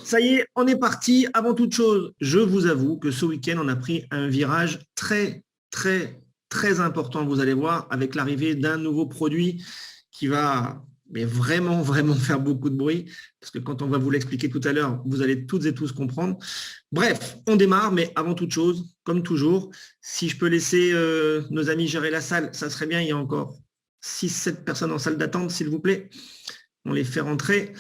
Ça y est, on est parti. Avant toute chose, je vous avoue que ce week-end, on a pris un virage très important, vous allez voir, avec l'arrivée d'un nouveau produit qui va vraiment faire beaucoup de bruit, parce que quand on va vous l'expliquer tout à l'heure, vous allez toutes et tous comprendre. Bref, on démarre, mais avant toute chose, comme toujours, si je peux laisser nos amis gérer la salle, ça serait bien. Il y a encore 6-7 personnes en salle d'attente, s'il vous plaît. On les fait rentrer.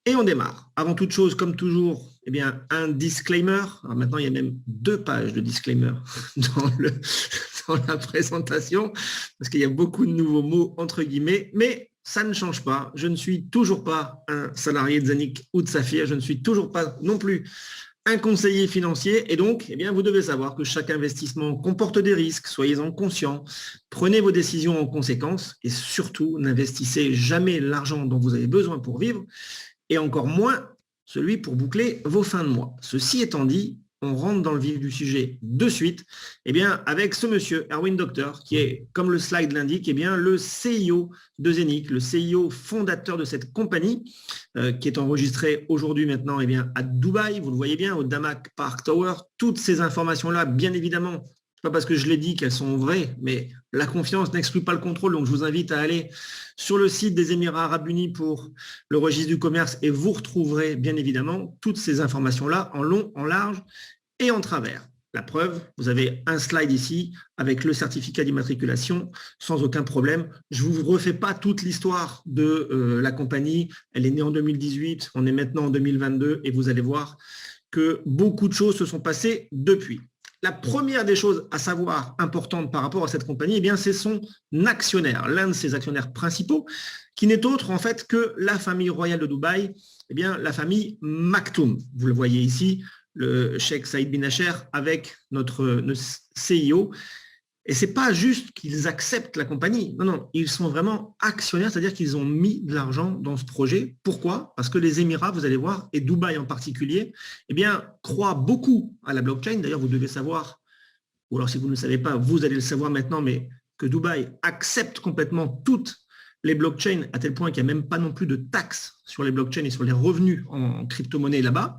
Et on démarre. Avant toute chose, comme toujours, eh bien, un disclaimer. Alors maintenant, il y a même 2 pages de disclaimer dans la présentation, parce qu'il y a beaucoup de nouveaux mots, entre guillemets, mais ça ne change pas. Je ne suis toujours pas un salarié de Zanik ou de Saphir. Je ne suis toujours pas non plus un conseiller financier. Et donc, eh bien, vous devez savoir que chaque investissement comporte des risques. Soyez-en conscients. Prenez vos décisions en conséquence et surtout, n'investissez jamais l'argent dont vous avez besoin pour vivre, et encore moins celui pour boucler vos fins de mois. Ceci étant dit, on rentre dans le vif du sujet de suite, eh bien, avec ce monsieur, Erwin Doctor, qui est, comme le slide l'indique, eh bien, le CIO de Zenic, le CIO fondateur de cette compagnie, qui est enregistrée aujourd'hui maintenant eh bien, à Dubaï, vous le voyez bien, au Damac Park Tower. Toutes ces informations-là, bien évidemment, pas parce que je l'ai dit qu'elles sont vraies, mais la confiance n'exclut pas le contrôle. Donc, je vous invite à aller sur le site des Émirats Arabes Unis pour le registre du commerce et vous retrouverez bien évidemment toutes ces informations-là en long, en large et en travers. La preuve, vous avez un slide ici avec le certificat d'immatriculation sans aucun problème. Je ne vous refais pas toute l'histoire de la compagnie. Elle est née en 2018, on est maintenant en 2022 et vous allez voir que beaucoup de choses se sont passées depuis. La première des choses à savoir importante par rapport à cette compagnie, eh bien, c'est son actionnaire, l'un de ses actionnaires principaux, qui n'est autre en fait que la famille royale de Dubaï, eh bien, la famille Maktoum. Vous le voyez ici, le cheikh Saïd bin Nasser avec notre CIO. Et ce n'est pas juste qu'ils acceptent la compagnie. Non, ils sont vraiment actionnaires, c'est-à-dire qu'ils ont mis de l'argent dans ce projet. Pourquoi? Parce que les Émirats, vous allez voir, et Dubaï en particulier, eh bien, croient beaucoup à la blockchain. D'ailleurs, vous devez savoir, ou alors si vous ne le savez pas, vous allez le savoir maintenant, mais que Dubaï accepte complètement toutes les blockchains à tel point qu'il n'y a même pas non plus de taxes sur les blockchains et sur les revenus en crypto-monnaie là-bas.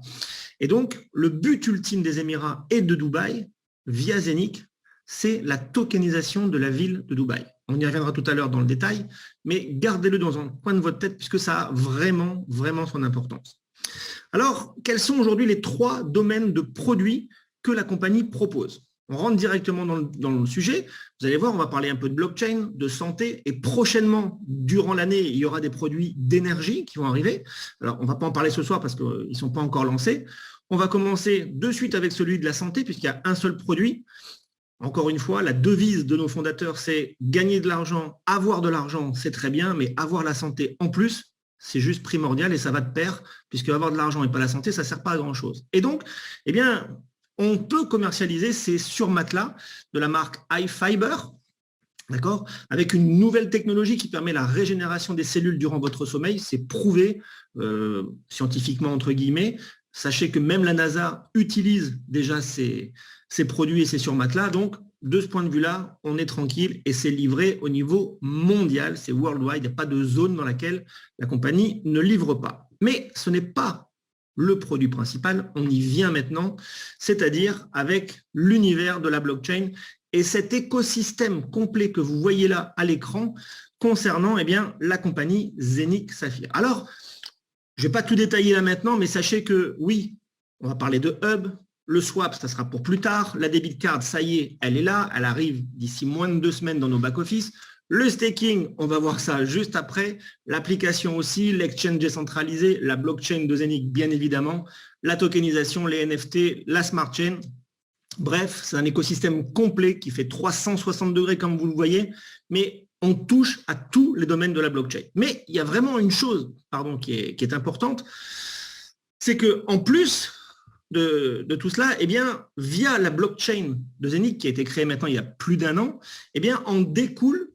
Et donc, le but ultime des Émirats et de Dubaï, via Zenic, c'est la tokenisation de la ville de Dubaï. On y reviendra tout à l'heure dans le détail, mais gardez-le dans un coin de votre tête puisque ça a vraiment son importance. Alors, quels sont aujourd'hui les 3 domaines de produits que la compagnie propose? On rentre directement dans le sujet. Vous allez voir, on va parler un peu de blockchain, de santé, et prochainement, durant l'année, il y aura des produits d'énergie qui vont arriver. Alors, on ne va pas en parler ce soir parce qu'ils ne sont pas encore lancés. On va commencer de suite avec celui de la santé puisqu'il y a un seul produit. Encore une fois, la devise de nos fondateurs, c'est gagner de l'argent, avoir de l'argent, c'est très bien, mais avoir la santé en plus, c'est juste primordial et ça va de pair, puisque avoir de l'argent et pas la santé, ça ne sert pas à grand-chose. Et donc, eh bien, on peut commercialiser ces surmatelas de la marque iFiber, d'accord, avec une nouvelle technologie qui permet la régénération des cellules durant votre sommeil. C'est prouvé scientifiquement, entre guillemets. Sachez que même la NASA utilise déjà ces produits et ces surmatelas. Donc, de ce point de vue-là, on est tranquille et c'est livré au niveau mondial. C'est worldwide. Il n'y a pas de zone dans laquelle la compagnie ne livre pas. Mais ce n'est pas le produit principal. On y vient maintenant, c'est-à-dire avec l'univers de la blockchain et cet écosystème complet que vous voyez là à l'écran concernant eh bien, la compagnie Zenic Saphir. Alors, je ne vais pas tout détailler là maintenant, mais sachez que oui, on va parler de hub. Le swap, ça sera pour plus tard. La debit card, ça y est, elle est là. Elle arrive d'ici moins de 2 semaines dans nos back-office. Le staking, on va voir ça juste après. L'application aussi, l'exchange décentralisé, la blockchain de Zenic, bien évidemment. La tokenisation, les NFT, la smart chain. Bref, c'est un écosystème complet qui fait 360 degrés comme vous le voyez, mais on touche à tous les domaines de la blockchain. Mais il y a vraiment une chose qui est importante, c'est qu'en plus de tout cela, eh bien, via la blockchain de Zenic qui a été créée maintenant il y a plus d'1 an, eh bien, en découle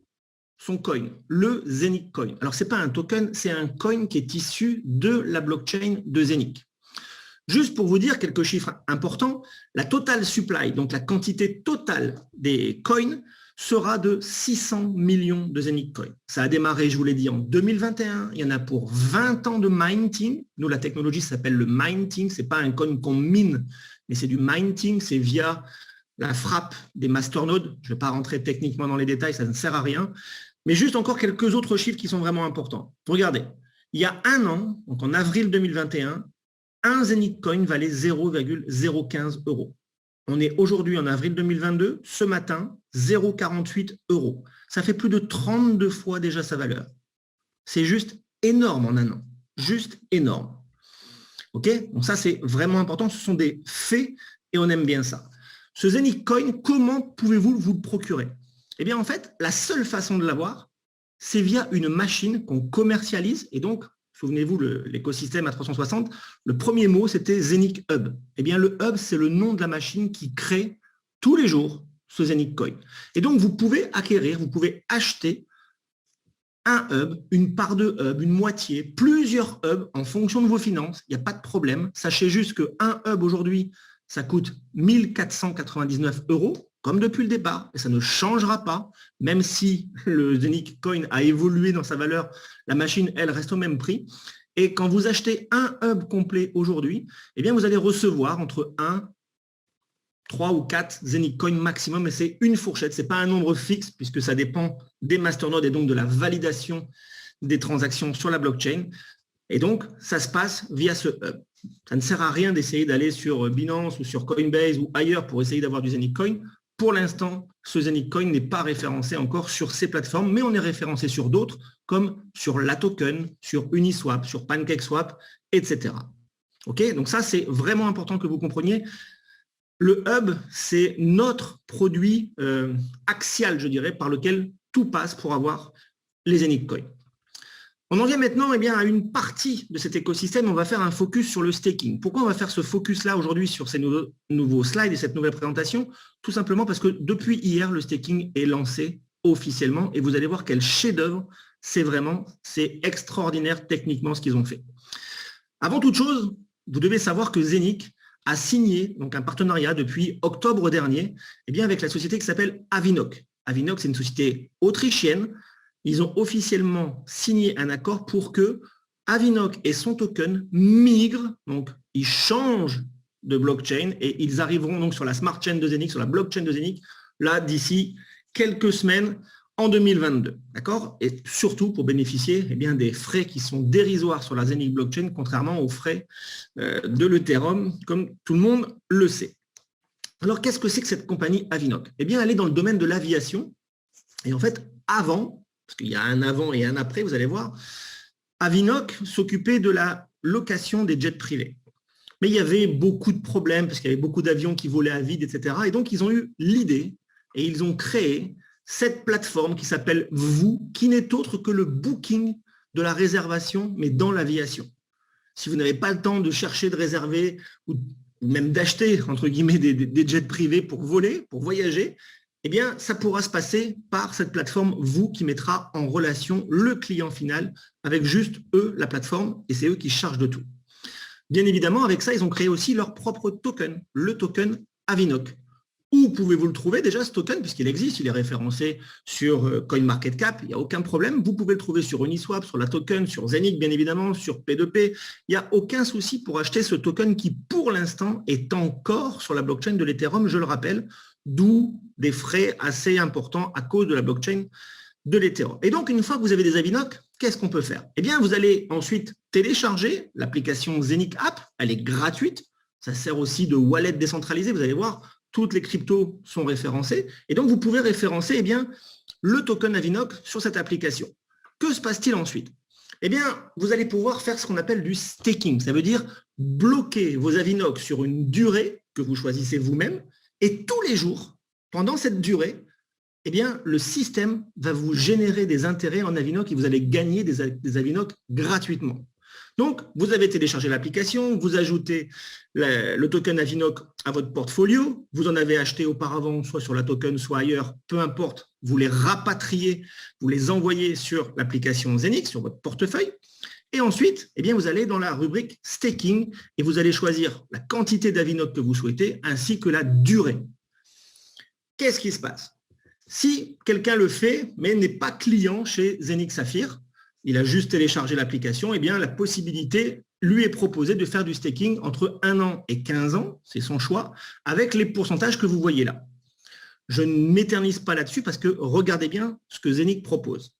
son coin, le Zenic Coin. Alors, ce n'est pas un token, c'est un coin qui est issu de la blockchain de Zenic. Juste pour vous dire quelques chiffres importants, la total supply, donc la quantité totale des coins, sera de 600 millions de Zenic Coin. Ça a démarré, je vous l'ai dit, en 2021. Il y en a pour 20 ans de minting. Nous, la technologie s'appelle le minting. Ce n'est pas un coin qu'on mine, mais c'est du minting. C'est via la frappe des masternodes. Je ne vais pas rentrer techniquement dans les détails, ça ne sert à rien. Mais juste encore quelques autres chiffres qui sont vraiment importants. Regardez, il y a un an, donc en avril 2021, un Zenic Coin valait 0,015 €. On est aujourd'hui en avril 2022, ce matin, 0,48 €. Ça fait plus de 32 fois déjà sa valeur. C'est juste énorme en un an. Juste énorme. OK? Donc ça, c'est vraiment important. Ce sont des faits et on aime bien ça. Ce Zenic Coin, comment pouvez-vous vous le procurer? Eh bien, en fait, la seule façon de l'avoir, c'est via une machine qu'on commercialise. Et donc, souvenez-vous, l'écosystème à 360, le premier mot, c'était Zenic Hub. Eh bien, le Hub, c'est le nom de la machine qui crée tous les jours ce Zenic Coin. Et donc, vous pouvez acquérir, vous pouvez acheter un hub, une part de hub, une moitié, plusieurs hubs en fonction de vos finances. Il n'y a pas de problème. Sachez juste qu'un hub aujourd'hui, ça coûte 1 499 €, comme depuis le départ, et ça ne changera pas, même si le Zenic Coin a évolué dans sa valeur, la machine, elle, reste au même prix. Et quand vous achetez un hub complet aujourd'hui, eh bien, vous allez recevoir entre 1, 3 ou 4 Zenic Coin maximum, et c'est une fourchette, ce n'est pas un nombre fixe, puisque ça dépend des masternodes et donc de la validation des transactions sur la blockchain. Et donc, ça se passe via ce hub. Ça ne sert à rien d'essayer d'aller sur Binance ou sur Coinbase ou ailleurs pour essayer d'avoir du Zenic Coin. Pour l'instant, ce Zenic Coin n'est pas référencé encore sur ces plateformes, mais on est référencé sur d'autres, comme sur LaToken, sur Uniswap, sur PancakeSwap, etc. OK? Donc ça, c'est vraiment important que vous compreniez. Le hub, c'est notre produit axial, je dirais, par lequel tout passe pour avoir les Zenic Coin. On en vient maintenant à une partie de cet écosystème. On va faire un focus sur le staking. Pourquoi on va faire ce focus-là aujourd'hui sur ces nouveaux slides et cette nouvelle présentation? Tout simplement parce que depuis hier, le staking est lancé officiellement et vous allez voir quel chef-d'œuvre c'est extraordinaire techniquement ce qu'ils ont fait. Avant toute chose, vous devez savoir que Zenic a signé donc un partenariat depuis octobre dernier avec la société qui s'appelle Avinoc. Avinoc, c'est une société autrichienne. Ils ont officiellement signé un accord pour que Avinoc et son token migrent, donc ils changent de blockchain et ils arriveront donc sur la smart chain de Zenic, sur la blockchain de Zenic, là d'ici quelques semaines en 2022. D'accord? Et surtout pour bénéficier des frais qui sont dérisoires sur la Zenic blockchain, contrairement aux frais de l'Ethereum, comme tout le monde le sait. Alors, qu'est-ce que c'est que cette compagnie Avinoc? Elle est dans le domaine de l'aviation. Et en fait, avant, parce qu'il y a un avant et un après, vous allez voir, Avinoc s'occupait de la location des jets privés. Mais il y avait beaucoup de problèmes, parce qu'il y avait beaucoup d'avions qui volaient à vide, etc. Et donc, ils ont eu l'idée et ils ont créé cette plateforme qui s'appelle Vous, qui n'est autre que le booking de la réservation, mais dans l'aviation. Si vous n'avez pas le temps de chercher, de réserver, ou même d'acheter, entre guillemets, des jets privés pour voler, pour voyager, ça pourra se passer par cette plateforme Vous qui mettra en relation le client final avec juste eux, la plateforme, et c'est eux qui chargent de tout. Bien évidemment, avec ça, ils ont créé aussi leur propre token, le token Avinoc. Où pouvez-vous le trouver déjà ce token, puisqu'il existe, il est référencé sur CoinMarketCap, il n'y a aucun problème. Vous pouvez le trouver sur Uniswap, sur la token, sur Zenic bien évidemment, sur P2P. Il n'y a aucun souci pour acheter ce token qui pour l'instant est encore sur la blockchain de l'Ethereum, je le rappelle, d'où des frais assez importants à cause de la blockchain de l'Ethereum. Et donc une fois que vous avez des Avinoc, qu'est-ce qu'on peut faire? Vous allez ensuite télécharger l'application Zenic App, elle est gratuite, ça sert aussi de wallet décentralisé, vous allez voir, toutes les cryptos sont référencées et donc vous pouvez référencer le token Avinoc sur cette application. Que se passe-t-il ensuite? Vous allez pouvoir faire ce qu'on appelle du staking. Ça veut dire bloquer vos Avinoc sur une durée que vous choisissez vous-même et tous les jours, pendant cette durée, le système va vous générer des intérêts en Avinoc et vous allez gagner des Avinoc gratuitement. Donc, vous avez téléchargé l'application, vous ajoutez le token Avinoc à votre portfolio, vous en avez acheté auparavant, soit sur la token, soit ailleurs, peu importe, vous les rapatriez, vous les envoyez sur l'application Zenic, sur votre portefeuille, et ensuite, vous allez dans la rubrique staking et vous allez choisir la quantité d'Avinoc que vous souhaitez, ainsi que la durée. Qu'est-ce qui se passe? Si quelqu'un le fait, mais n'est pas client chez Zeniq Saphir, il a juste téléchargé l'application, eh bien, la possibilité lui est proposée de faire du staking entre 1 an et 15 ans, c'est son choix, avec les pourcentages que vous voyez là. Je ne m'éternise pas là-dessus parce que regardez bien ce que Zeniq propose.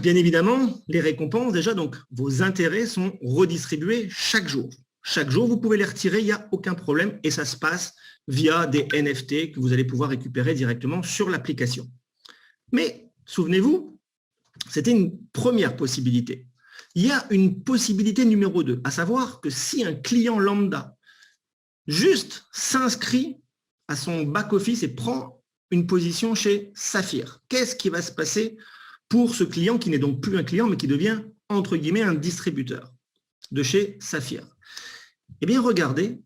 Bien évidemment, les récompenses, déjà, donc vos intérêts sont redistribués chaque jour. Chaque jour, vous pouvez les retirer, il n'y a aucun problème et ça se passe via des NFT que vous allez pouvoir récupérer directement sur l'application. Mais, souvenez-vous, c'était une première possibilité. Il y a une possibilité numéro 2, à savoir que si un client lambda juste s'inscrit à son back-office et prend une position chez Saphir, qu'est-ce qui va se passer pour ce client qui n'est donc plus un client, mais qui devient, entre guillemets, un distributeur de chez Saphir? Eh bien, regardez,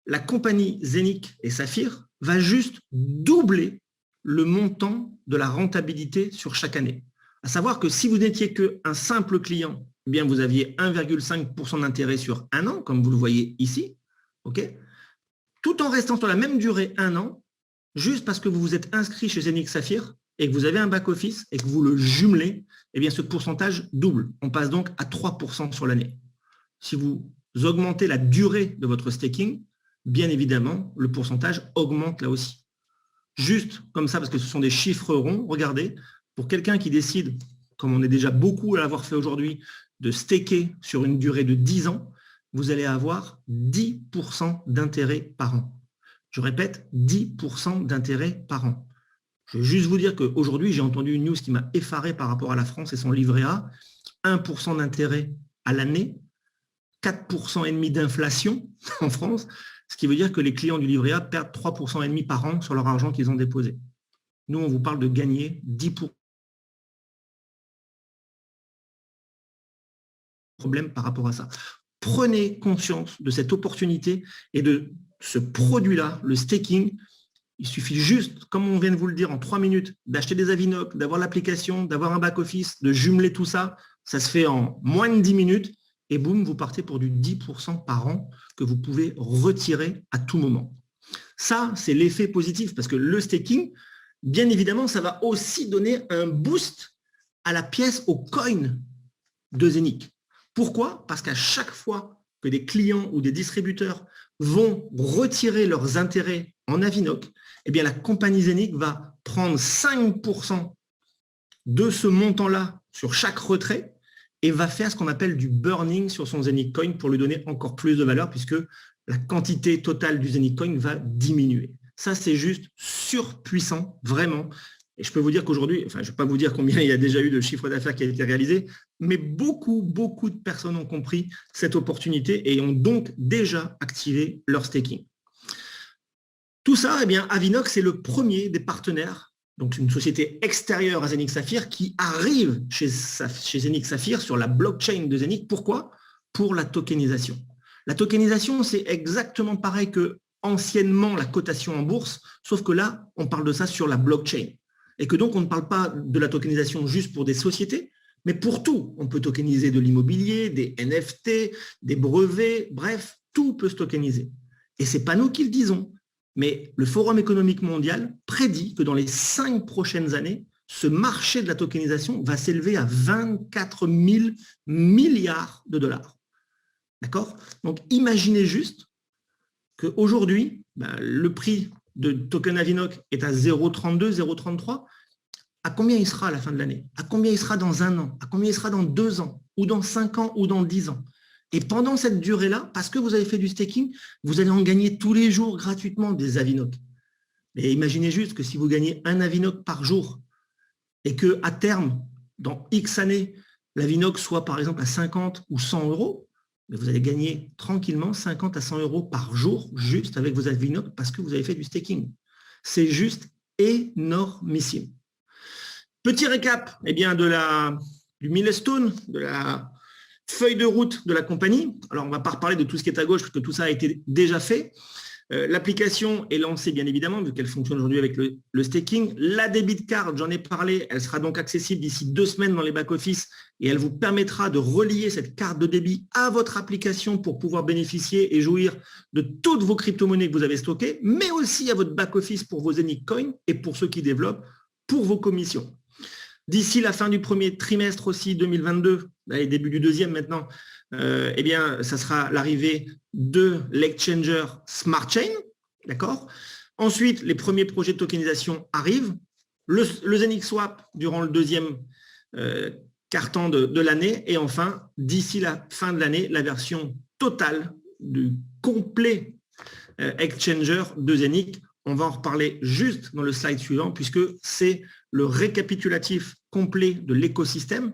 la compagnie Zeniq et Saphir va juste doubler le montant de la rentabilité sur chaque année. À savoir que si vous n'étiez qu'un simple client, eh bien, vous aviez 1,5% d'intérêt sur 1 an, comme vous le voyez ici, okay, tout en restant sur la même durée 1 an, juste parce que vous vous êtes inscrit chez Zeniq Saphir et que vous avez un back-office et que vous le jumelez, eh bien, ce pourcentage double. On passe donc à 3% sur l'année. Si vous augmentez la durée de votre staking, bien évidemment, le pourcentage augmente là aussi. Juste comme ça, parce que ce sont des chiffres ronds, regardez, pour quelqu'un qui décide, comme on est déjà beaucoup à l'avoir fait aujourd'hui, de staker sur une durée de 10 ans, vous allez avoir 10% d'intérêt par an. Je répète, 10% d'intérêt par an. Je veux juste vous dire qu'aujourd'hui, j'ai entendu une news qui m'a effaré par rapport à la France et son livret A. 1% d'intérêt à l'année, 4,5% d'inflation en France, ce qui veut dire que les clients du livret A perdent 3,5% par an sur leur argent qu'ils ont déposé. Nous, on vous parle de gagner 10% problème par rapport à ça. Prenez conscience de cette opportunité et de ce produit-là, le staking. Il suffit juste, comme on vient de vous le dire, en 3 minutes, d'acheter des Avinoc, d'avoir l'application, d'avoir un back-office, de jumeler tout ça. Ça se fait en moins de 10 minutes et boum, vous partez pour du 10% par an que vous pouvez retirer à tout moment. Ça, c'est l'effet positif parce que le staking, bien évidemment, ça va aussi donner un boost à la pièce, au coin de Zeniq. Pourquoi? Parce qu'à chaque fois que des clients ou des distributeurs vont retirer leurs intérêts en Avinoc, eh bien la compagnie Zeniq va prendre 5% de ce montant-là sur chaque retrait et va faire ce qu'on appelle du burning sur son Zeniq Coin pour lui donner encore plus de valeur puisque la quantité totale du Zeniq Coin va diminuer. Ça, c'est juste surpuissant, vraiment. Et je peux vous dire qu'aujourd'hui, enfin, je ne vais pas vous dire combien il y a déjà eu de chiffre d'affaires qui a été réalisé, mais beaucoup de personnes ont compris cette opportunité et ont donc déjà activé leur staking. Tout ça, eh bien, Avinoc, c'est le premier des partenaires, donc une société extérieure à Zeniq Saphir qui arrive chez Zeniq Saphir sur la blockchain de Zeniq. Pourquoi? Pour la tokenisation. La tokenisation, c'est exactement pareil que anciennement la cotation en bourse, sauf que là, on parle de ça sur la blockchain. Et que donc, on ne parle pas de la tokenisation juste pour des sociétés, mais pour tout. On peut tokeniser de l'immobilier, des NFT, des brevets, bref, tout peut se tokeniser. Et ce n'est pas nous qui le disons, mais le Forum économique mondial prédit que dans les 5 prochaines années, ce marché de la tokenisation va s'élever à 24 000 milliards de dollars. D'accord? Donc, imaginez juste qu'aujourd'hui, le prix de token Avinoc est à 0,32, 0,33. À combien il sera à la fin de l'année? À combien il sera dans 1 an? À combien il sera dans 2 ans? Ou dans 5 ans? Ou dans 10 ans? Et pendant cette durée-là, parce que vous avez fait du staking, vous allez en gagner tous les jours gratuitement des Avinoc. Et imaginez juste que si vous gagnez un Avinoc par jour et qu'à terme, dans X années, l'Avinoc soit par exemple à 50 ou 100 euros, vous allez gagner tranquillement 50 à 100 euros par jour juste avec vos Avinoc parce que vous avez fait du staking. C'est juste énormissime. Petit récap eh bien, du milestone, de la feuille de route de la compagnie. Alors, on ne va pas reparler de tout ce qui est à gauche parce que tout ça a été déjà fait. L'application est lancée, bien évidemment, vu qu'elle fonctionne aujourd'hui avec le staking. La debit card, j'en ai parlé, elle sera donc accessible d'ici 2 semaines dans les back-office et elle vous permettra de relier cette carte de débit à votre application pour pouvoir bénéficier et jouir de toutes vos crypto-monnaies que vous avez stockées, mais aussi à votre back-office pour vos Zenic Coin et pour ceux qui développent, pour vos commissions. D'ici la fin du premier trimestre aussi 2022, et début du deuxième maintenant, eh bien, ça sera l'arrivée de l'exchanger Smart Chain, d'accord. Ensuite, les premiers projets de tokenisation arrivent. Le Zenic Swap durant le deuxième quart-temps de l'année. Et enfin, d'ici la fin de l'année, la version totale du complet exchanger de Zenic. On va en reparler juste dans le slide suivant, puisque c'est le récapitulatif complet de l'écosystème.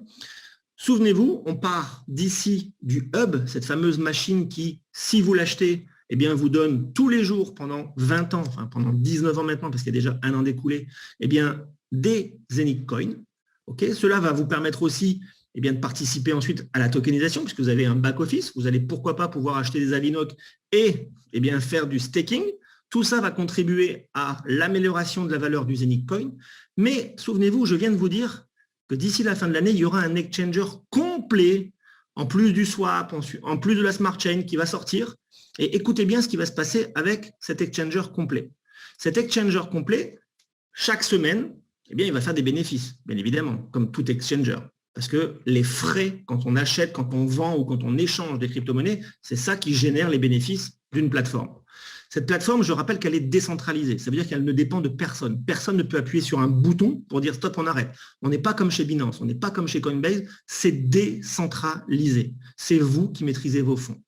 Souvenez-vous, on part d'ici du hub, cette fameuse machine qui, si vous l'achetez, eh bien, vous donne tous les jours pendant 20 ans, enfin pendant 19 ans maintenant, parce qu'il y a déjà un an d'écoulé, eh bien, des Zenic Coins. Okay, cela va vous permettre aussi eh bien, de participer ensuite à la tokenisation, puisque vous avez un back-office. Vous allez pourquoi pas pouvoir acheter des Avinoc et eh bien, faire du staking. Tout ça va contribuer à l'amélioration de la valeur du Zenic Coin. Mais souvenez-vous, je viens de vous dire que d'ici la fin de l'année, il y aura un exchanger complet, en plus du swap, en plus de la smart chain qui va sortir. Et écoutez bien ce qui va se passer avec cet exchanger complet. Cet exchanger complet, chaque semaine, eh bien, il va faire des bénéfices, bien évidemment, comme tout exchanger. Parce que les frais, quand on achète, quand on vend ou quand on échange des crypto-monnaies, c'est ça qui génère les bénéfices d'une plateforme. Cette plateforme, je rappelle qu'elle est décentralisée. Ça veut dire qu'elle ne dépend de personne. Personne ne peut appuyer sur un bouton pour dire stop, on arrête. On n'est pas comme chez Binance, on n'est pas comme chez Coinbase. C'est décentralisé. C'est vous qui maîtrisez vos fonds.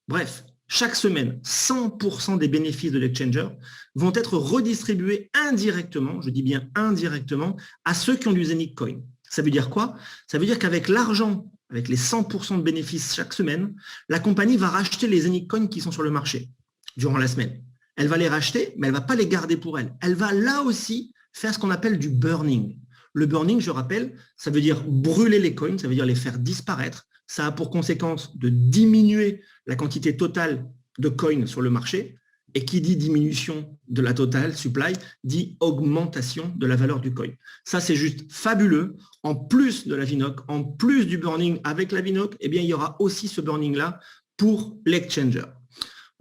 Bref, chaque semaine, 100% des bénéfices de l'exchanger vont être redistribués indirectement, je dis bien indirectement, à ceux qui ont du Zenic Coin. Ça veut dire quoi? Ça veut dire qu'avec l'argent, avec les 100% de bénéfices chaque semaine, la compagnie va racheter les Zenic Coins qui sont sur le marché durant la semaine. Elle va les racheter, mais elle ne va pas les garder pour elle. Elle va là aussi faire ce qu'on appelle du burning. Le burning, je rappelle, ça veut dire brûler les coins, ça veut dire les faire disparaître. Ça a pour conséquence de diminuer la quantité totale de coins sur le marché. Et qui dit diminution de la totale supply, dit augmentation de la valeur du coin. Ça, c'est juste fabuleux. En plus de la VNOC, en plus du burning avec la VNOC, eh bien, il y aura aussi ce burning-là pour l'exchanger.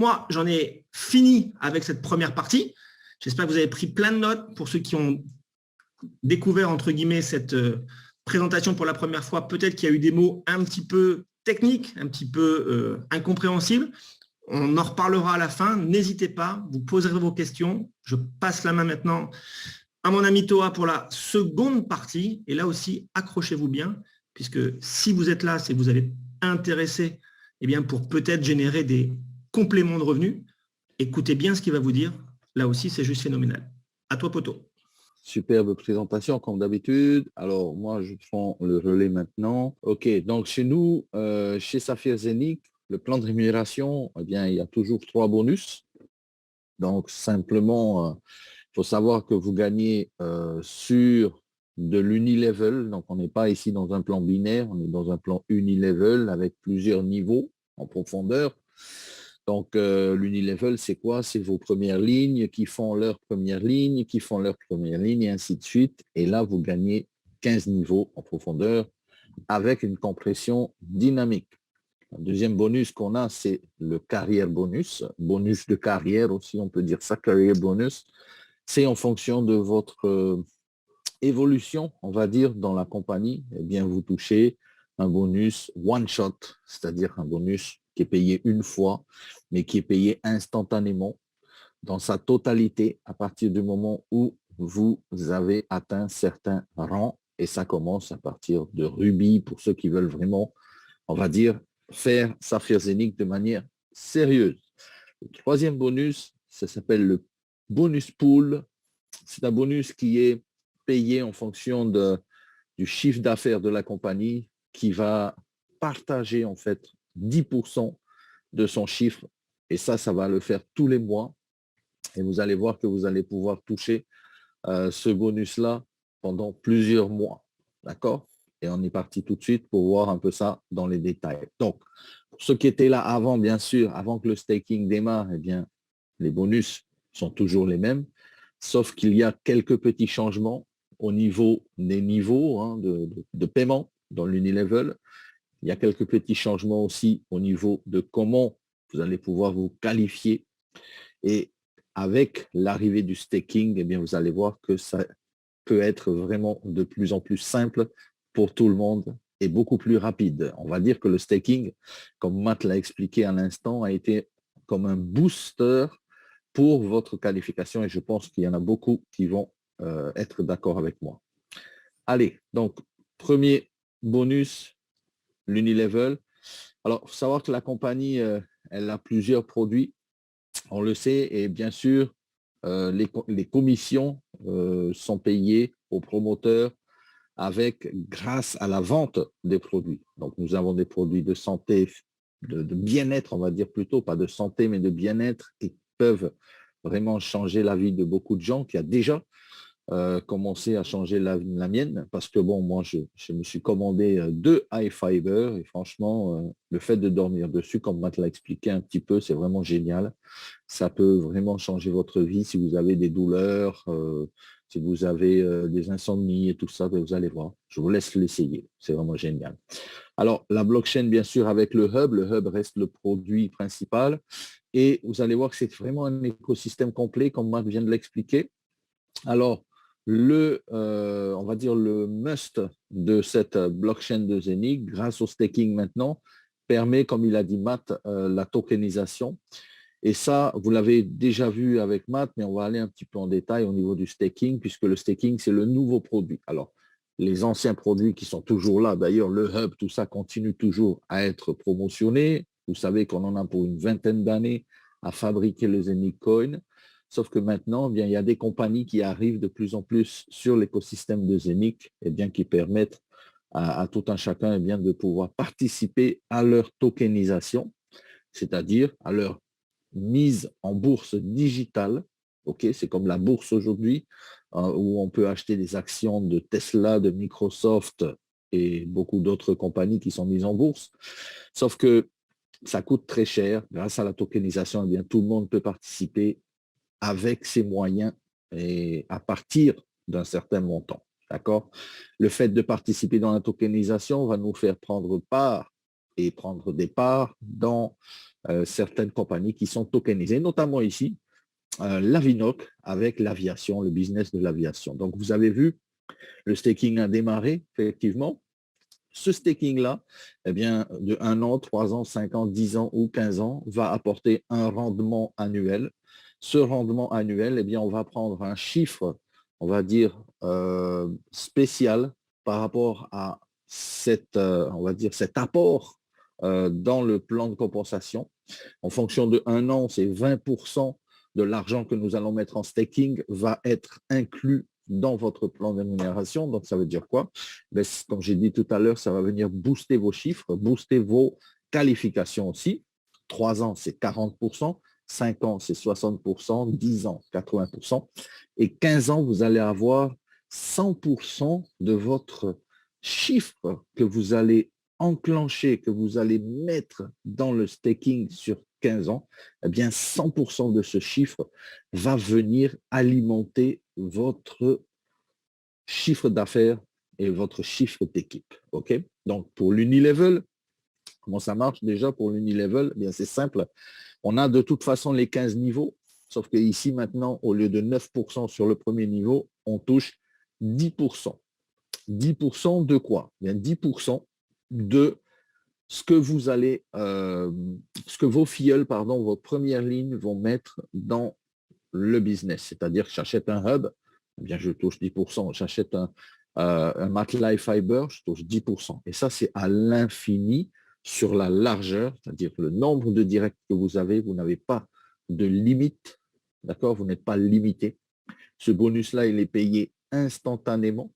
Moi, j'en ai fini avec cette première partie. J'espère que vous avez pris plein de notes. Pour ceux qui ont découvert, entre guillemets, cette présentation pour la première fois, peut-être qu'il y a eu des mots un petit peu techniques, un petit peu incompréhensibles. On en reparlera à la fin. N'hésitez pas, vous poserez vos questions. Je passe la main maintenant à mon ami Toa pour la seconde partie. Et là aussi, accrochez-vous bien, puisque si vous êtes là, c'est que vous avez intéressé eh bien, pour peut-être générer des compléments de revenus. Écoutez bien ce qu'il va vous dire. Là aussi, c'est juste phénoménal. À toi, Poto. Superbe présentation, comme d'habitude. Alors, moi, je prends le relais maintenant. OK, donc chez nous, chez Saphir Zenic, le plan de rémunération, eh bien, il y a toujours 3 bonus. Donc, simplement, il faut savoir que vous gagnez sur de l'unilevel. Donc, on n'est pas ici dans un plan binaire, on est dans un plan unilevel avec plusieurs niveaux en profondeur. Donc, l'unilevel, c'est quoi? C'est vos premières lignes qui font leur première ligne, qui font leur première ligne, et ainsi de suite. Et là, vous gagnez 15 niveaux en profondeur avec une compression dynamique. Un deuxième bonus qu'on a, c'est le carrière bonus. Bonus de carrière aussi, on peut dire ça, carrière bonus. C'est en fonction de votre évolution, on va dire, dans la compagnie. Eh bien, vous touchez un bonus one shot, c'est-à-dire un bonus qui est payé une fois, mais qui est payé instantanément dans sa totalité à partir du moment où vous avez atteint certains rangs. Et ça commence à partir de Ruby pour ceux qui veulent vraiment, on va dire, faire Saphir Zenic de manière sérieuse. Le troisième bonus, ça s'appelle le bonus pool. C'est un bonus qui est payé en fonction du chiffre d'affaires de la compagnie qui va partager en fait 10% de son chiffre. Et ça va le faire tous les mois. Et vous allez voir que vous allez pouvoir toucher ce bonus-là pendant plusieurs mois. D'accord? Et on est parti tout de suite pour voir un peu ça dans les détails. Donc, pour ceux qui étaient là avant, bien sûr, avant que le staking démarre, eh bien, Les bonus sont toujours les mêmes, sauf qu'il y a quelques petits changements au niveau des niveaux de paiement dans l'Unilevel. Il y a quelques petits changements aussi au niveau de comment vous allez pouvoir vous qualifier. Et avec l'arrivée du staking, eh bien, vous allez voir que ça peut être vraiment de plus en plus simple pour tout le monde et beaucoup plus rapide. On va dire que le staking, comme Matt l'a expliqué à l'instant, a été comme un booster pour votre qualification et je pense qu'il y en a beaucoup qui vont être d'accord avec moi. Allez, donc, premier bonus, l'Unilevel. Alors, il faut savoir que la compagnie, elle a plusieurs produits, on le sait, et bien sûr, les commissions sont payées aux promoteurs grâce à la vente des produits. Donc, nous avons des produits de santé, de bien-être, on va dire plutôt, pas de santé, mais de bien-être, qui peuvent vraiment changer la vie de beaucoup de gens, qui a déjà commencé à changer la mienne, parce que bon, moi, je me suis commandé 2 high fiber, et franchement, le fait de dormir dessus, comme Matt l'a expliqué un petit peu, c'est vraiment génial. Ça peut vraiment changer votre vie si vous avez des douleurs, si vous avez des insomnies et tout ça, vous allez voir. Je vous laisse l'essayer. C'est vraiment génial. Alors, la blockchain, bien sûr, avec le hub reste le produit principal. Et vous allez voir que c'est vraiment un écosystème complet, comme Marc vient de l'expliquer. Alors, on va dire le must de cette blockchain de Zenic, grâce au staking maintenant, permet, comme il a dit Matt, la tokenisation. Et ça, vous l'avez déjà vu avec Matt, mais on va aller un petit peu en détail au niveau du staking, puisque le staking, c'est le nouveau produit. Alors, les anciens produits qui sont toujours là, d'ailleurs, le hub, tout ça continue toujours à être promotionné. Vous savez qu'on en a pour une vingtaine d'années à fabriquer le Zenic Coin. Sauf que maintenant, eh bien, il y a des compagnies qui arrivent de plus en plus sur l'écosystème de Zenic, eh bien, qui permettent à tout un chacun eh bien, de pouvoir participer à leur tokenisation, c'est-à-dire à leur mise en bourse digitale. Okay, c'est comme la bourse aujourd'hui, où on peut acheter des actions de Tesla, de Microsoft et beaucoup d'autres compagnies qui sont mises en bourse. Sauf que ça coûte très cher. Grâce à la tokenisation, eh bien, tout le monde peut participer avec ses moyens et à partir d'un certain montant. D'accord? Le fait de participer dans la tokenisation va nous faire prendre part et prendre des parts dans certaines compagnies qui sont tokenisées, notamment ici, l'Avinoc avec l'aviation, le business de l'aviation. Donc, vous avez vu, le staking a démarré, effectivement. Ce staking-là, eh bien, de 1 an, 3 ans, 5 ans, 10 ans ou 15 ans, va apporter un rendement annuel. Ce rendement annuel, eh bien, on va prendre un chiffre, on va dire, spécial par rapport à on va dire, cet apport dans le plan de compensation. En fonction de 1 an, c'est 20% de l'argent que nous allons mettre en staking va être inclus dans votre plan de rémunération. Donc, ça veut dire quoi? Ben, comme j'ai dit tout à l'heure, ça va venir booster vos chiffres, booster vos qualifications aussi. 3 ans, c'est 40%, 5 ans, c'est 60%, 10 ans, 80%. Et 15 ans, vous allez avoir 100% de votre chiffre que vous allez enclencher, que vous allez mettre dans le staking sur 15 ans, eh bien 100% de ce chiffre va venir alimenter votre chiffre d'affaires et votre chiffre d'équipe. OK? Donc, pour l'Unilevel, comment ça marche déjà pour l'Unilevel? Eh bien, c'est simple. On a de toute façon les 15 niveaux, sauf que ici maintenant, au lieu de 9% sur le premier niveau, on touche 10%. 10% de quoi? Eh bien, 10% de ce que vous allez, ce que vos filleuls, pardon, vos premières lignes vont mettre dans le business. C'est-à-dire que j'achète un hub, eh bien je touche 10%. J'achète un MATLAB Fiber, je touche 10%. Et ça, c'est à l'infini sur la largeur, c'est-à-dire le nombre de directs que vous avez, vous n'avez pas de limite, d'accord? Vous n'êtes pas limité. Ce bonus-là, il est payé instantanément.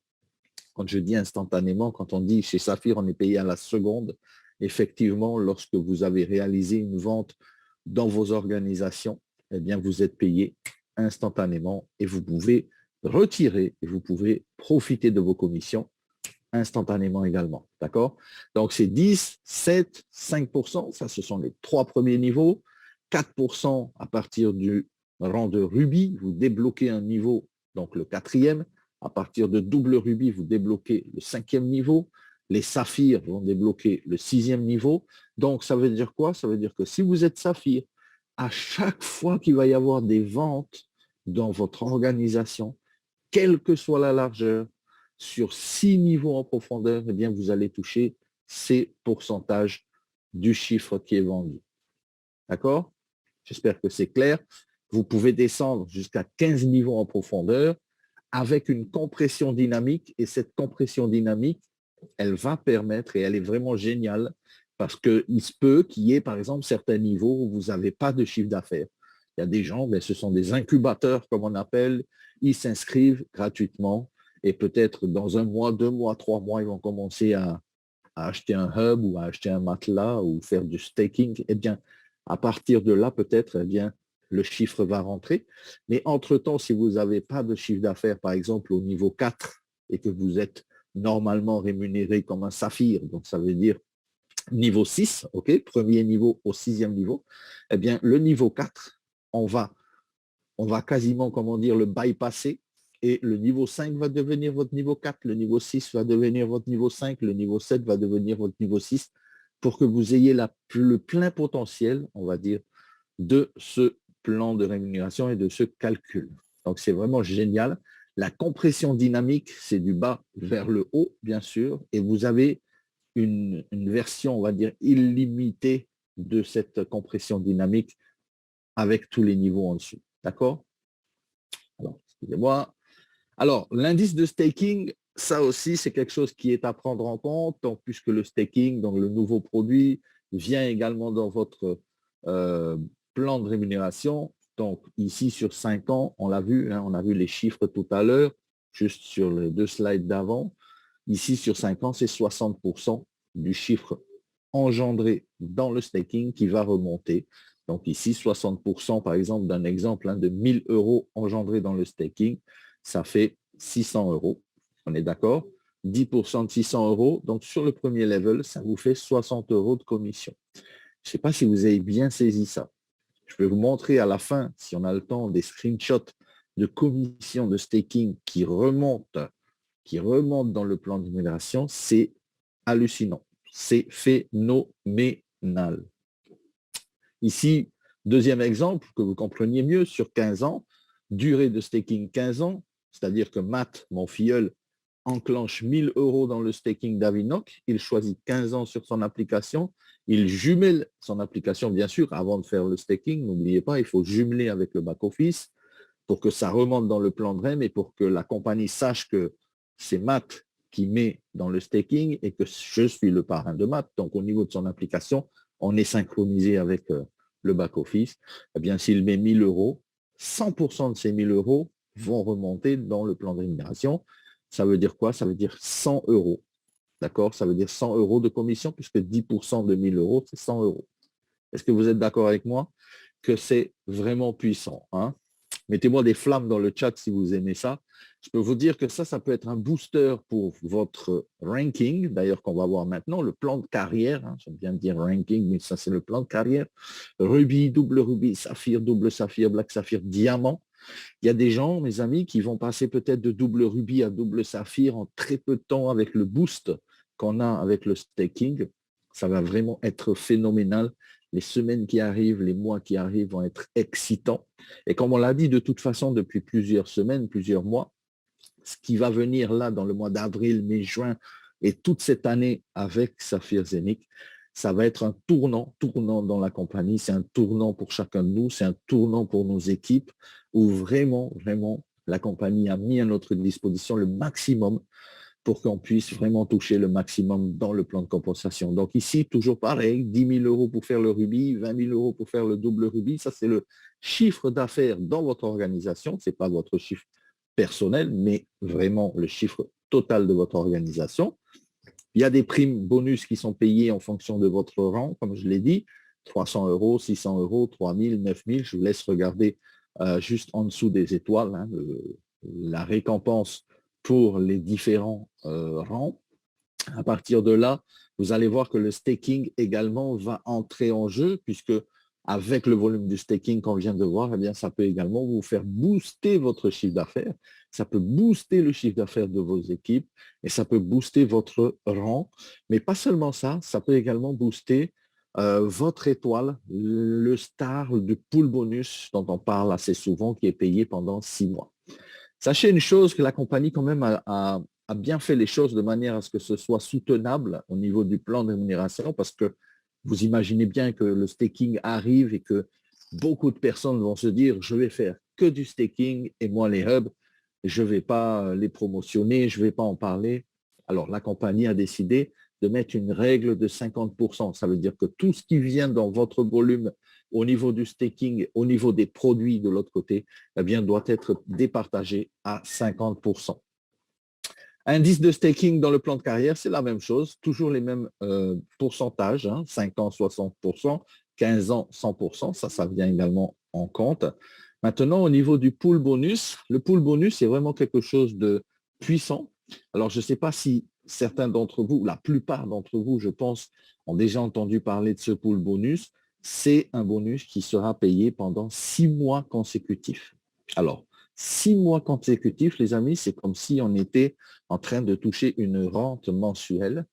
Quand je dis instantanément, quand on dit chez Saphir, on est payé à la seconde. Effectivement, lorsque vous avez réalisé une vente dans vos organisations, eh bien, vous êtes payé instantanément et vous pouvez retirer et vous pouvez profiter de vos commissions instantanément également. D'accord? Donc, c'est 10, 7, 5%. Ça, ce sont les 3 premiers niveaux. 4% à partir du rang de rubis, vous débloquez un niveau, donc le 4e. À partir de double rubis, vous débloquez le 5e niveau. Les saphirs vont débloquer le 6e niveau. Donc, ça veut dire quoi? Ça veut dire que si vous êtes saphir, à chaque fois qu'il va y avoir des ventes dans votre organisation, quelle que soit la largeur, sur 6 niveaux en profondeur, eh bien, vous allez toucher ces pourcentages du chiffre qui est vendu. D'accord? J'espère que c'est clair. Vous pouvez descendre jusqu'à 15 niveaux en profondeur avec une compression dynamique. Et cette compression dynamique, elle va permettre, et elle est vraiment géniale, parce qu'il se peut qu'il y ait, par exemple, certains niveaux où vous n'avez pas de chiffre d'affaires. Il y a des gens, mais ce sont des incubateurs, comme on appelle. Ils s'inscrivent gratuitement et peut-être dans 1 mois, 2 mois, 3 mois, ils vont commencer à acheter un hub ou à acheter un matelas ou faire du staking. Eh bien, à partir de là, peut-être, eh bien, le chiffre va rentrer. Mais entre-temps, si vous n'avez pas de chiffre d'affaires, par exemple, au niveau 4 et que vous êtes normalement rémunéré comme un saphir, donc ça veut dire niveau 6, ok, premier niveau au 6e niveau, eh bien, le niveau 4, on va quasiment, comment dire, le bypasser et le niveau 5 va devenir votre niveau 4, le niveau 6 va devenir votre niveau 5, le niveau 7 va devenir votre niveau 6 pour que vous ayez le plein potentiel, on va dire, de ce plan de rémunération et de ce calcul. Donc, c'est vraiment génial. La compression dynamique, c'est du bas vers le haut, bien sûr, et vous avez une version, on va dire, illimitée de cette compression dynamique avec tous les niveaux en dessous. D'accord? Alors, excusez-moi. Alors, l'indice de staking, ça aussi, c'est quelque chose qui est à prendre en compte, donc, puisque le staking, donc le nouveau produit, vient également dans votre plan de rémunération. Donc, ici, sur 5 ans, on l'a vu, hein, on a vu les chiffres tout à l'heure, juste sur les 2 slides d'avant. Ici, sur 5 ans, c'est 60% du chiffre engendré dans le staking qui va remonter. Donc ici, 60% par exemple d'un exemple, hein, de 1000 euros engendrés dans le staking, ça fait 600 euros. On est d'accord? 10% de 600 euros. Donc sur le premier level, ça vous fait 60 euros de commission. Je ne sais pas si vous avez bien saisi ça. Je vais vous montrer à la fin, si on a le temps, des screenshots de commission de staking qui remontent dans le plan de rémunération. C'est hallucinant. C'est phénoménal. Ici, deuxième exemple, que vous compreniez mieux, sur 15 ans, durée de staking 15 ans, c'est-à-dire que Matt, mon filleul, enclenche 1000 euros dans le staking d'Avinoc, il choisit 15 ans sur son application, il jumelle son application, bien sûr, avant de faire le staking, n'oubliez pas, il faut jumeler avec le back-office pour que ça remonte dans le plan de REM et pour que la compagnie sache que c'est Matt qui met dans le staking et que je suis le parrain de Matt. Donc, au niveau de son application, on est synchronisé avec le back-office. Eh bien, s'il met 1000 euros, 100% de ces 1000 euros vont remonter dans le plan de rémunération. Ça veut dire quoi? Ça veut dire 100 euros. D'accord? Ça veut dire 100 euros de commission puisque 10% de 1000 euros, c'est 100 euros. Est-ce que vous êtes d'accord avec moi que c'est vraiment puissant, hein? Mettez-moi des flammes dans le chat si vous aimez ça. Je peux vous dire que ça peut être un booster pour votre ranking, d'ailleurs qu'on va voir maintenant, le plan de carrière, hein, j'aime bien dire ranking, mais ça c'est le plan de carrière. Rubis, double saphir, black saphir, diamant. Il y a des gens, mes amis, qui vont passer peut-être de double rubis à double saphir en très peu de temps avec le boost qu'on a avec le staking. Ça va vraiment être phénoménal. Les semaines qui arrivent, les mois qui arrivent vont être excitants. Et comme on l'a dit de toute façon depuis plusieurs semaines, plusieurs mois, ce qui va venir là dans le mois d'avril, mai, juin et toute cette année avec Saphir Zenith, ça va être un tournant dans la compagnie. C'est un tournant pour chacun de nous, c'est un tournant pour nos équipes où vraiment, la compagnie a mis à notre disposition le maximum pour qu'on puisse vraiment toucher le maximum dans le plan de compensation. Donc ici, toujours pareil, 10 000 euros pour faire le rubis, 20 000 euros pour faire le double rubis. Ça, c'est le chiffre d'affaires dans votre organisation. Ce n'est pas votre chiffre personnel, mais vraiment le chiffre total de votre organisation. Il y a des primes bonus qui sont payées en fonction de votre rang, comme je l'ai dit, 300 euros, 600 euros, 3 000, 9 000. Je vous laisse regarder juste en dessous des étoiles, hein, la récompense pour les différents rangs. À partir de là, vous allez voir que le staking également va entrer en jeu puisque avec le volume du staking qu'on vient de voir, eh bien, ça peut également vous faire booster votre chiffre d'affaires. Ça peut booster le chiffre d'affaires de vos équipes et ça peut booster votre rang. Mais pas seulement ça, ça peut également booster votre étoile, le star du pool bonus dont on parle assez souvent, qui est payé pendant 6 mois. Sachez une chose, que la compagnie quand même a bien fait les choses de manière à ce que ce soit soutenable au niveau du plan de rémunération, parce que vous imaginez bien que le staking arrive et que beaucoup de personnes vont se dire, je vais faire que du staking et moi les hubs, je ne vais pas les promotionner, je ne vais pas en parler. Alors la compagnie a décidé de mettre une règle de 50%. Ça veut dire que tout ce qui vient dans votre volume au niveau du staking, au niveau des produits de l'autre côté, eh bien, doit être départagé à 50%. Indice de staking dans le plan de carrière, c'est la même chose, toujours les mêmes pourcentages, 5 ans 60%, 15 ans 100%, ça vient également en compte. Maintenant, au niveau du pool bonus, le pool bonus est vraiment quelque chose de puissant. Alors, je ne sais pas si certains d'entre vous, la plupart d'entre vous, je pense, ont déjà entendu parler de ce pool bonus. C'est un bonus qui sera payé pendant 6 mois consécutifs. Alors, 6 mois consécutifs, les amis, c'est comme si on était en train de toucher une rente mensuelle.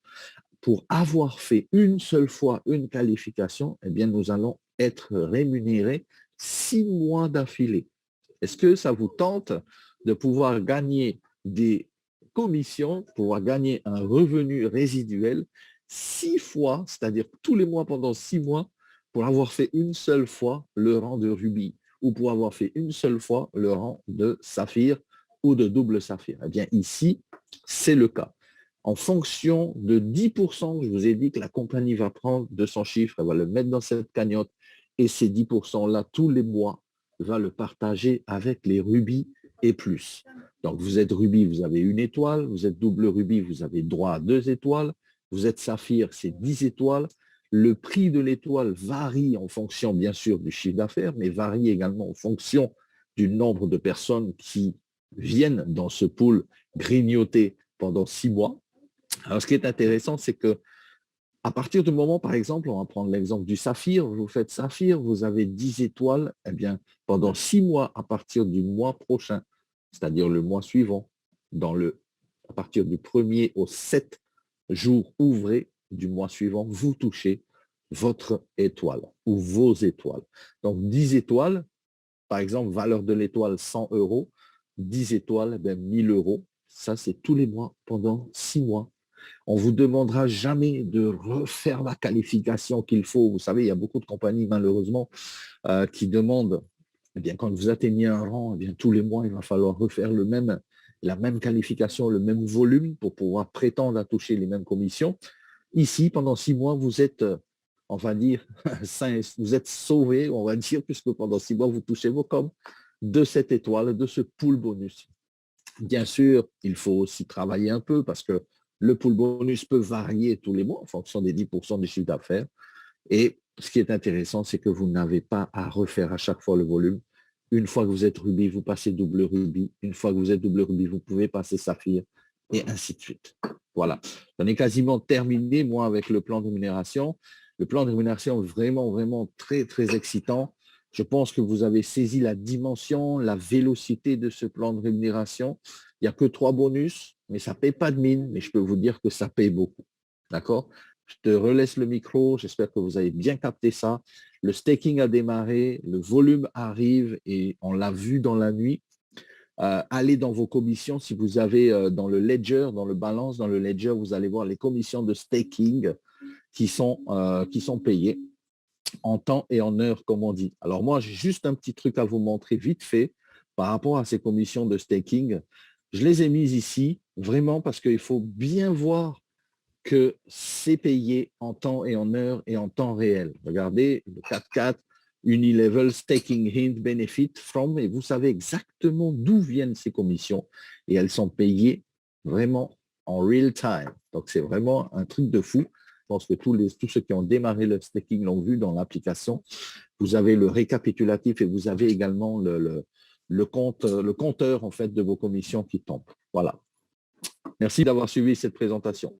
Pour avoir fait une seule fois une qualification, eh bien, nous allons être rémunérés 6 mois d'affilée. Est-ce que ça vous tente de pouvoir gagner des commissions, pouvoir gagner un revenu résiduel 6 fois, c'est-à-dire tous les mois pendant 6 mois, pour avoir fait une seule fois le rang de rubis ou pour avoir fait une seule fois le rang de saphir ou de double saphir? Eh bien, ici, c'est le cas. En fonction de 10%, je vous ai dit que la compagnie va prendre de son chiffre, elle va le mettre dans cette cagnotte et ces 10%-là, tous les mois, va le partager avec les rubis et plus. Donc, vous êtes rubis, vous avez 1 étoile. Vous êtes double rubis, vous avez droit à 2 étoiles. Vous êtes saphir, c'est 10 étoiles. Le prix de l'étoile varie en fonction, bien sûr, du chiffre d'affaires, mais varie également en fonction du nombre de personnes qui viennent dans ce pool grignoter pendant 6 mois. Alors, ce qui est intéressant, c'est que à partir du moment, par exemple, on va prendre l'exemple du saphir, vous faites saphir, vous avez 10 étoiles, eh bien, pendant 6 mois, à partir du mois prochain, c'est-à-dire le mois suivant, à partir du 1er au 7 jours ouvrés du mois suivant, vous touchez votre étoile ou vos étoiles. Donc, 10 étoiles, par exemple, valeur de l'étoile 100 euros, 10 étoiles, eh 1000 euros. Ça, c'est tous les mois pendant 6 mois. On ne vous demandera jamais de refaire la qualification qu'il faut. Vous savez, il y a beaucoup de compagnies, malheureusement, qui demandent, eh bien, quand vous atteignez un rang, eh bien, tous les mois, il va falloir refaire la même qualification, le même volume pour pouvoir prétendre à toucher les mêmes commissions. Ici, pendant 6 mois, vous êtes, on va dire, vous êtes sauvé, on va dire, puisque pendant 6 mois, vous touchez vos coms de cette étoile, de ce pool bonus. Bien sûr, il faut aussi travailler un peu parce que le pool bonus peut varier tous les mois en fonction des 10% du chiffre d'affaires. Et ce qui est intéressant, c'est que vous n'avez pas à refaire à chaque fois le volume. Une fois que vous êtes rubis, vous passez double rubis. Une fois que vous êtes double rubis, vous pouvez passer saphir et ainsi de suite. Voilà. J'en ai quasiment terminé, moi, avec le plan de rémunération. Le plan de rémunération est vraiment, vraiment très, très excitant. Je pense que vous avez saisi la dimension, la vélocité de ce plan de rémunération. Il n'y a que 3 bonus, mais ça ne paye pas de mine, mais je peux vous dire que ça paye beaucoup. D'accord? Je te relaisse le micro, j'espère que vous avez bien capté ça. Le staking a démarré, le volume arrive et on l'a vu dans la nuit. Allez dans vos commissions, si vous avez dans le ledger, dans le balance, dans le ledger, vous allez voir les commissions de staking qui sont payées en temps et en heure, comme on dit. Alors moi, j'ai juste un petit truc à vous montrer vite fait par rapport à ces commissions de staking. Je les ai mises ici, vraiment parce qu'il faut bien voir que c'est payé en temps et en heure et en temps réel. Regardez, le 4-4, Unilevel Staking Hint Benefit From, et vous savez exactement d'où viennent ces commissions et elles sont payées vraiment en real time. Donc, c'est vraiment un truc de fou. Je pense que tous ceux qui ont démarré le staking l'ont vu dans l'application. Vous avez le récapitulatif et vous avez également le compteur en fait, de vos commissions qui tombent. Voilà. Merci d'avoir suivi cette présentation.